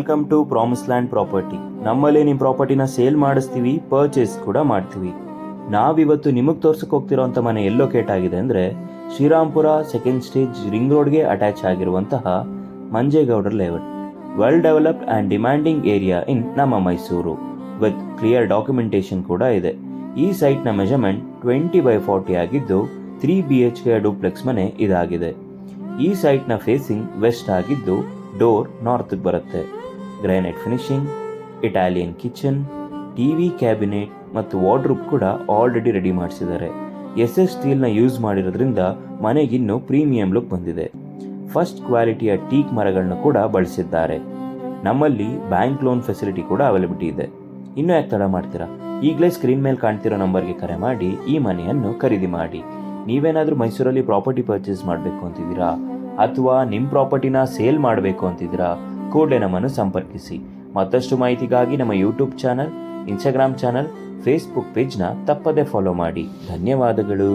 Welcome to promise land property. ನಮ್ಮಲ್ಲಿ ನಿಮ್ಮ ಪ್ರಾಪರ್ಟಿನ sale ಮಾಡಿಸ್ತೀವಿ, ಪರ್ಚೇಸ್ ಕೂಡ ಮಾಡ್ತೀವಿ. ನಾವಿವತ್ತು ನಿಮಗೆ ತೋರ್ಸಕ್ಕೆ ಹೋಗ್ತಿರೋಂಥ ಮನೆ ಎಲ್ಲಿ ಲೊಕೇಟ್ ಆಗಿದೆ ಅಂದರೆ ಶ್ರೀರಾಮ್ಪುರ ಸೆಕೆಂಡ್ ಸ್ಟೇಜ್ ರಿಂಗ್ ರೋಡ್ಗೆ ಅಟ್ಯಾಚ್ ಆಗಿರುವಂತಹ Manjegowdar layout. Well developed and demanding area in ನಮ್ಮ ಮೈಸೂರು ವಿತ್ ಕ್ಲಿಯರ್ ಡಾಕ್ಯುಮೆಂಟೇಶನ್ ಕೂಡ ಇದೆ. ಈ ಸೈಟ್ನ ಮೆಜರ್ಮೆಂಟ್ 20x40 ಆಗಿದ್ದು 3 BHK ಡೂಪ್ಲೆಕ್ಸ್ ಮನೆ ಇದಾಗಿದೆ. ಈ ಸೈಟ್ನ ಫೇಸಿಂಗ್ ವೆಸ್ಟ್ ಆಗಿದ್ದು ಡೋರ್ ನಾರ್ತ್ಗೆ ಬರುತ್ತೆ. Granite finishing, Italian kitchen, TV cabinet ಮತ್ತು ವಾರ್ಡ್ರೂಬ್ ಕೂಡ ಆಲ್ರೆಡಿ ರೆಡಿ ಮಾಡಿಸಿದ್ದಾರೆ. SS ಸ್ಟೀಲ್ನ ಯೂಸ್ ಮಾಡಿರೋದ್ರಿಂದ ಮನೆಗಿನ್ನೂ ಪ್ರೀಮಿಯಂ ಲುಕ್ ಬಂದಿದೆ. ಫಸ್ಟ್ ಕ್ವಾಲಿಟಿಯ ಟೀಕ್ ಮರಗಳನ್ನ ಕೂಡ ಬಳಸಿದ್ದಾರೆ. ನಮ್ಮಲ್ಲಿ ಬ್ಯಾಂಕ್ ಲೋನ್ ಫೆಸಿಲಿಟಿ ಕೂಡ ಅವೈಲಬಿಲಿಟಿ ಇದೆ. ಇನ್ನೂ ಯಾಕೆ ತಡ ಮಾಡ್ತೀರಾ? ಈಗಲೇ ಸ್ಕ್ರೀನ್ ಮೇಲೆ ಕಾಣ್ತಿರೋ ನಂಬರ್ಗೆ ಕರೆ ಮಾಡಿ ಈ ಮನೆಯನ್ನು ಖರೀದಿ ಮಾಡಿ. ನೀವೇನಾದರೂ ಮೈಸೂರಲ್ಲಿ ಪ್ರಾಪರ್ಟಿ ಪರ್ಚೇಸ್ ಮಾಡಬೇಕು ಅಂತಿದ್ದೀರಾ ಅಥವಾ ನಿಮ್ಮ ಪ್ರಾಪರ್ಟಿನ ಸೇಲ್ ಮಾಡಬೇಕು ಅಂತಿದ್ದೀರಾ, ಕೂಡಲೇ ನಮ್ಮನ್ನು ಸಂಪರ್ಕಿಸಿ. ಮತ್ತಷ್ಟು ಮಾಹಿತಿಗಾಗಿ ನಮ್ಮ YouTube channel, Instagram channel, Facebook ಪೇಜ್ನ ತಪ್ಪದೇ ಫಾಲೋ ಮಾಡಿ. ಧನ್ಯವಾದಗಳು.